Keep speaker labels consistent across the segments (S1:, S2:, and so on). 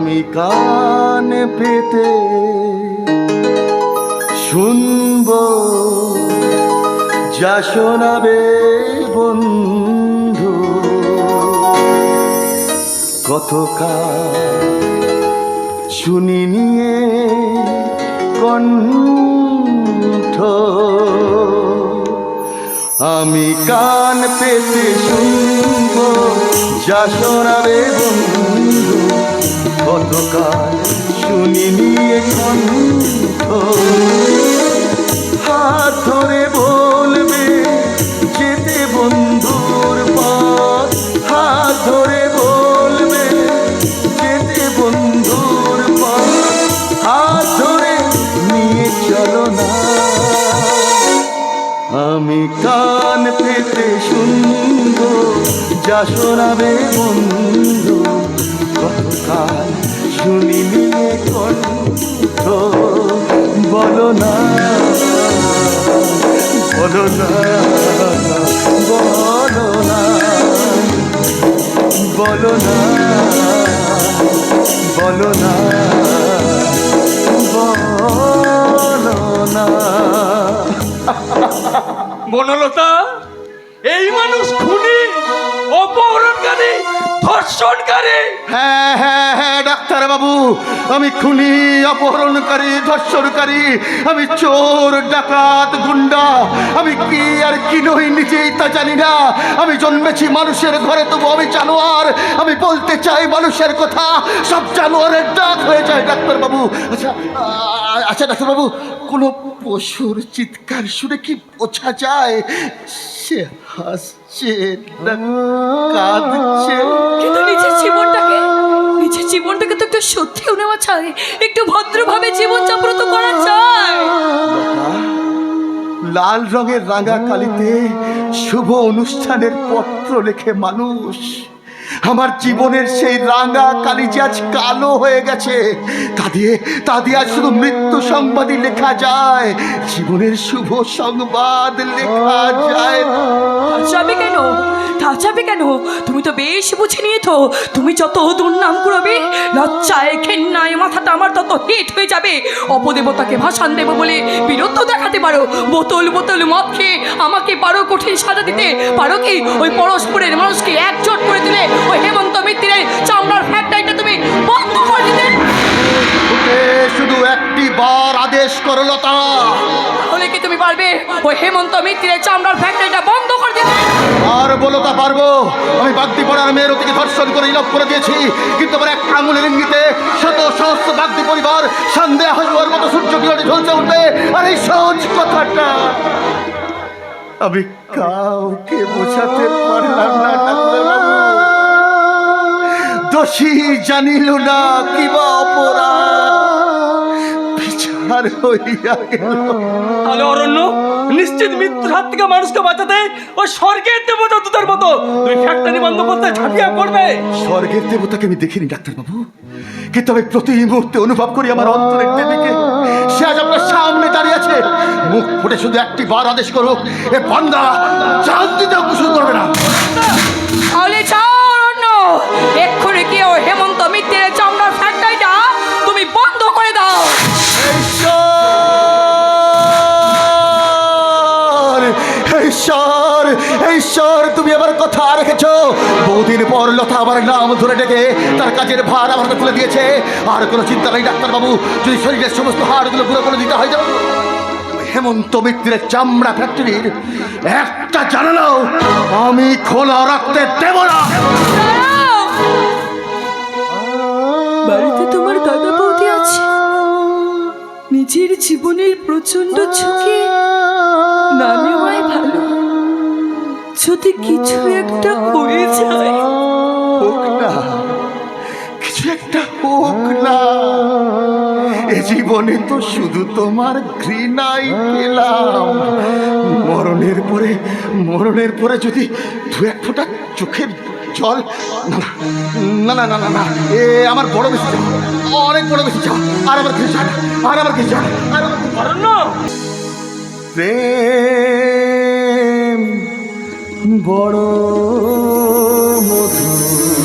S1: আমি কান পেতে শুনবো যা শোনাবে বন্ধু। কত শুনি নিয়ে কণ্ঠ, আমি কান পেতে শুনবো যা শোনাবে বন্ধু। কত শুনি নিয়ে কণ্ঠ, হাত ধরে বলবে যেতে বন্ধুর পথ, হাত ধরে বলবে যেতে বন্ধুর পথ, হাত ধরে নিয়ে চলো না। আমি কান পেতে শুনবো যা শোনাবে বন্ধু। কতকাল শুনি নিয়ে কণ্ঠ, বলো না বলো না বলো না বলো না বলো না বলো না।
S2: বনলতা, এই মানুষ খুনি, অপহরণকারী, ধর্ষণকারী।
S1: হ্যাঁ হ্যাঁ হ্যাঁ ডাক্তার বাবু, আমি খুনি, অপহরণকারী, ধর্ষণকারী, আমি চোর, ডাকাত, গুন্ডা। আমি কি আর কি নই নিজেই তা জানি না। আমি জন্মেছি মানুষের ঘরে, তবু আমি জানোয়ার। আমি বলতে চাই মানুষের কথা, সব জানোয়ারের ডাক হয়ে যায় ডাক্তার বাবু। আচ্ছা আচ্ছা ডাক্তার বাবু, কোনো পশুর চিৎকার শুনে কি বোঝা যায় সে হাসছে না কাঁদছে?
S3: কিন্তু নিজের জীবনটাকে তো একটু সত্যিও নেওয়া চাই, একটু ভদ্রভাবে জীবনযাপন তো করা চাই।
S1: লাল রঙের রাঙা কালিতে শুভ অনুষ্ঠানের পত্র লেখে মানুষ। আমার জীবনের সেই রাঙা কালি যে আজ কালো হয়ে গেছে, তা দিয়ে আজ শুধু মৃত্যু সংবাদই লেখা যায়, জীবনের শুভ সংবাদ লেখা যায় না।
S3: যাবে কেন? তুমি তো বেশ বুঝে নিয়ে তো, তুমি যত দুর্নাম করবে, লজ্জায় ঘেন্নায় মাথাটা আমার তত হিট হয়ে যাবে। অপদেবতাকে ভাষণ দেবো বলে বীরত্ব দেখাতে পারো, বোতল বোতল মদ খেয়ে আমাকে পারো কঠিন সাজা দিতে পারো কি? ওই পরস্পরের মানুষকে একজোট করে দিলে ওই হেমন্ত মিত্রের চামড়ার ফ্যাক্টরিটা তুমি বন্ধ করে দিতে।
S1: শুধু একটি বার আদেশ করো লতা,
S3: তাহলে কি তুমি পারবে ওই হেমন্ত মিত্রের চামড়ার ফ্যাক্টরিটা বন্ধ করে দিতে?
S1: আর বলো তা পারবো। আমি বাগদি পড়ার মেয়ের ওদিকে ধর্ষণ করে ইলপ করে দিয়েছি, কিন্তু আমার এক আঙুলের ইঙ্গিতে শত সহস্র বাগদি পরিবার সন্দেহ হাসবার মতো সূর্য কিরণে ঝলসে উঠবে। আর এই সহজ কথাটা আমি কাউকে বোঝাতে পারলাম না ডাক্তারবাবু। দোষী জানিল না কিবা অপরাধ, বিচার হইয়া গেল।
S2: তাহলে অরণ্য, নিশ্চিত মৃত্যুর হাত থেকে মানুষকে বাঁচাতে ওই স্বর্গের দেবতা দূতের মতো তুমি ফ্যাক্টরি বন্ধ করতে ঝাঁপিয়ে পড়বে।
S1: স্বর্গের দেবতাকে আমি দেখিনি ডাক্তারবাবু, কিন্তু আমি প্রতি মুহূর্তে অনুভব করি আমার অন্তরের দেবীকে। সে আজ আপনার সামনে দাঁড়িয়ে আছে। মুখ ফুটে শুধু একটি বার আদেশ করুক, এ বান্দা জান দিতেও কুসুর করবে না।
S3: তাহলে যাও অরণ্য, এক্ষুনি কি ওই হেমন্ত মিত্রের চামড়ার ফ্যাক্টরিটা তুমি বন্ধ করে দাও।
S1: ঈশ্বর ঈশ্বর, তুমি আমার কথা রেখেছো। বহুদিন পর লতা আমার নাম ধরে ডেকে তার কাজের ভার আমার তুলে দিয়েছে। আর কোনো চিন্তা নেই ডাক্তারবাবু, যদি শরীরের সমস্ত হাড়গুলো গুঁড়ো করে দিতে হয় যাও। হেমন্ত মিত্রের চামড়া ফ্যাক্টরির একটা জানালাও আমি খোলা রাখতে দেব না।
S3: বাড়িতে তোমার দাদা বৌদি আছে, নিজের জীবনের প্রচন্ড ঝুঁকি না নেওয়াই ভালো। যদি কিছু একটা হয়ে যায়,
S1: হোক না, কিছু একটা হোক না। এ জীবনে তো শুধু তোমার ঘৃণাই পেলাম। মরণের পরে যদি দু এক ফোঁটা চোখের জল, না না না না না, এ আমার বড় বেশি চাওয়া, অনেক বড় বেশি চাওয়া। আর আমার কিছু চাই না, আর আমার কিছু চাই না।
S2: অরণ্য,
S1: প্রেম বড় মধুর,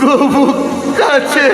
S1: গোবুক কাছে